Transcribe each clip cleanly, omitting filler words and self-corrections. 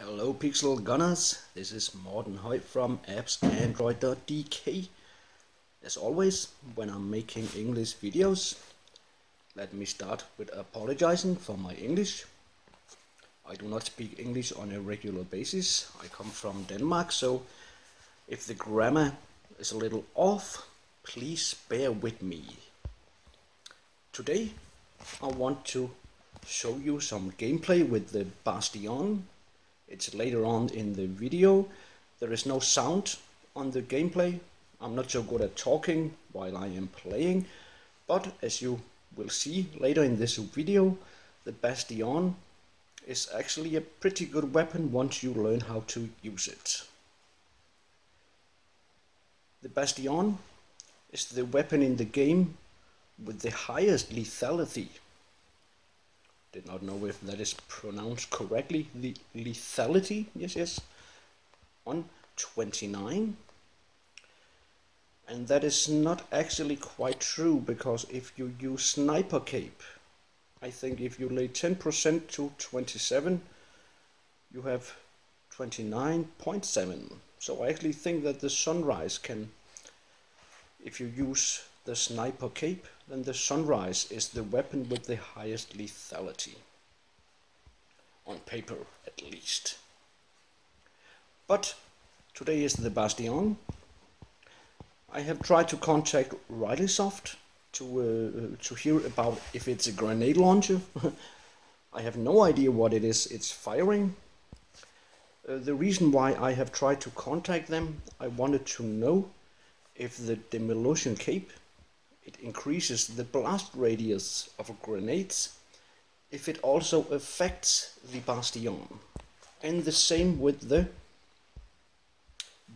Hello Pixel Gunners, this is Morten Høj from appsandroid.dk. As always, when I'm making English videos, let me start with apologizing for my English. I do not speak English on a regular basis. I come from Denmark, so if the grammar is a little off, please bear with me. Today I want to show you some gameplay with the Bastion. It's later on in the video. There is no sound on the gameplay. I'm not so good at talking while I am playing, but as you will see later in this video, the Bastion is actually a pretty good weapon once you learn how to use it. The Bastion is the weapon in the game with the highest lethality. Did not know if that is pronounced correctly. The lethality, yes, on 29. And that is not actually quite true, because if you use sniper cape, I think if you lay 10% to 27, you have 29.7. So I actually think that the sunrise can, if you use the sniper cape, then the sunrise is the weapon with the highest lethality. On paper, at least. But today is the Bastion. I have tried to contact Rileysoft to hear about if it's a grenade launcher. I have no idea what it is it's firing. The reason why I have tried to contact them, I wanted to know if the demolition cape, it increases the blast radius of grenades, if it also affects the Bastion. And the same with the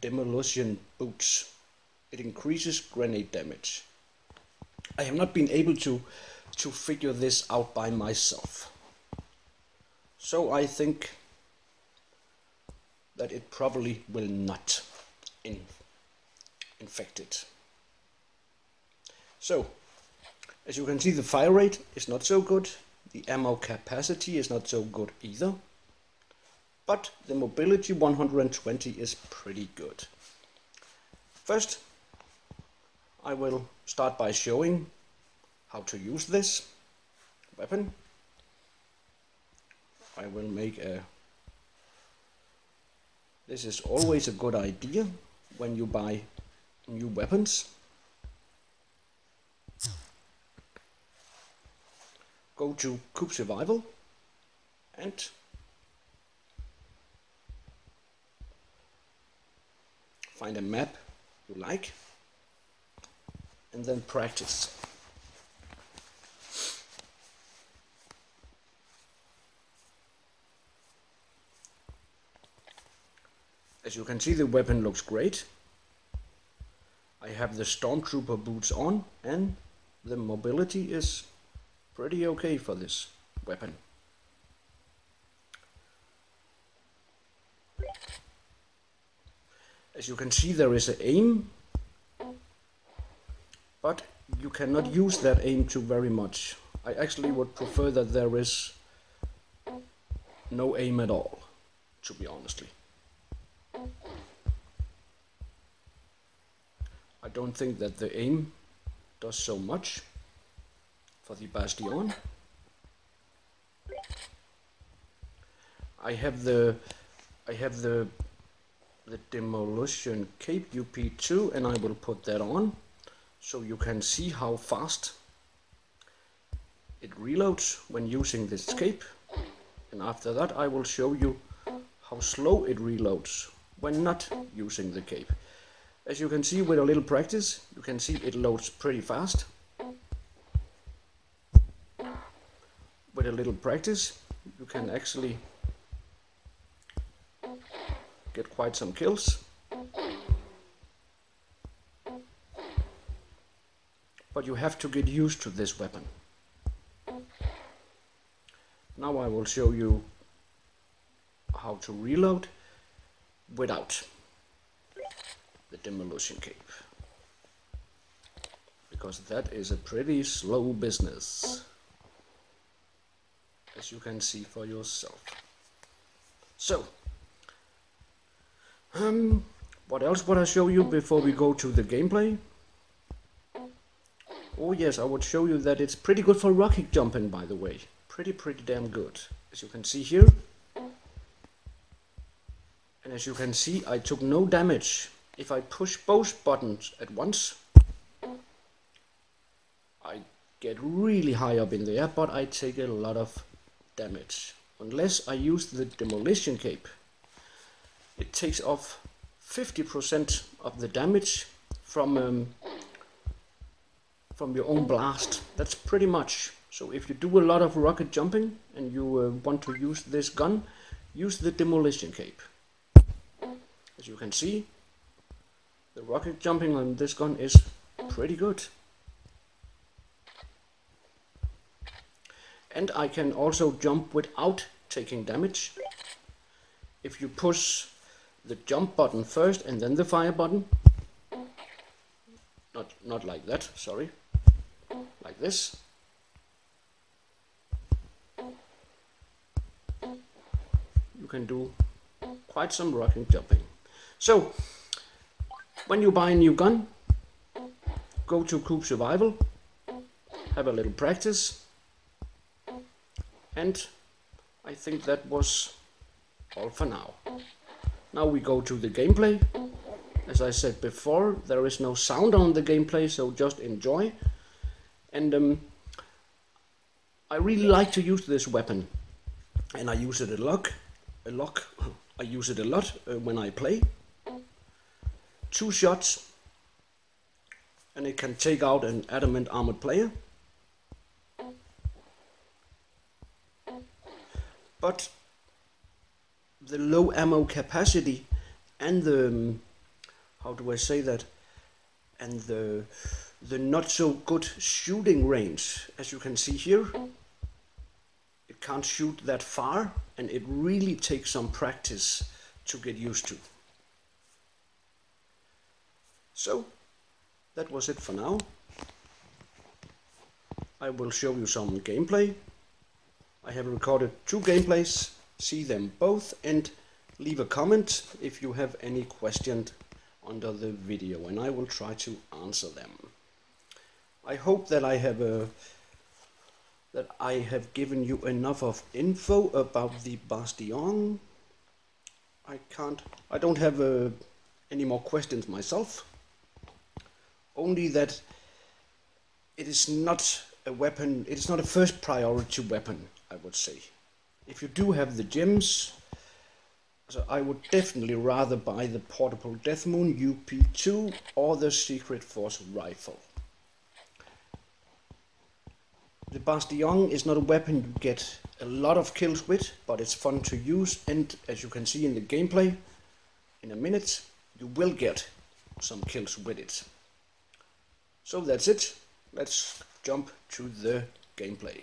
demolition boots. It increases grenade damage. I have not been able to figure this out by myself. So I think that it probably will not infect it. So, as you can see, the fire rate is not so good, the ammo capacity is not so good either, but the mobility 120 is pretty good. First, I will start by showing how to use this weapon. I will make a... This is always a good idea when you buy new weapons. Go to Cube Survival and find a map you like and then practice. As you can see, the weapon looks great. I have the Stormtrooper boots on and the mobility is pretty okay for this weapon. As you can see, there is an aim, but you cannot use that aim too very much. I actually would prefer that there is no aim at all, to be honestly. I don't think that the aim does so much for the Bastion. I have the demolition cape UP2, and I will put that on so you can see how fast it reloads when using this cape, and after that I will show you how slow it reloads when not using the cape. As you can see, with a little practice, you can see it loads pretty fast. With a little practice, you can actually get quite some kills. But you have to get used to this weapon. Now I will show you how to reload without the demolition cape, because that is a pretty slow business, as you can see for yourself. So What else would I show you before we go to the gameplay? Oh yes, I would show you that it's pretty good for rocket jumping, by the way. Pretty damn good. As you can see here. And as you can see, I took no damage. If I push both buttons at once, I get really high up in the air, but I take a lot of damage. Unless I use the demolition cape, it takes off 50% of the damage from your own blast. That's pretty much. So if you do a lot of rocket jumping and you want to use this gun, use the demolition cape. As you can see, the rocket jumping on this gun is pretty good. And I can also jump without taking damage. If you push the jump button first and then the fire button, not like that, sorry, like this, you can do quite some rocket jumping. So, when you buy a new gun, go to Coop Survival, have a little practice, and I think that was all for now. Now we go to the gameplay. As I said before, there is no sound on the gameplay, so just enjoy. And I really like to use this weapon, and I use it a lot. I use it a lot when I play. 2 shots, and it can take out an adamant armored player. But the low ammo capacity and the, how do I say that, and the not so good shooting range, as you can see here, it can't shoot that far, and it really takes some practice to get used to. So that was it for now. I will show you some gameplay. I have recorded 2 gameplays, see them both, and leave a comment if you have any questions under the video, and I will try to answer them. I hope that I have given you enough of info about the Bastion. I don't have any more questions myself. Only that it is not a weapon, it is not a first priority weapon, I would say. If you do have the gems, so I would definitely rather buy the Portable Death Moon UP2 or the Secret Force rifle. The Bastion is not a weapon you get a lot of kills with, but it's fun to use, and as you can see in the gameplay, in a minute, you will get some kills with it. So that's it. Let's jump to the gameplay.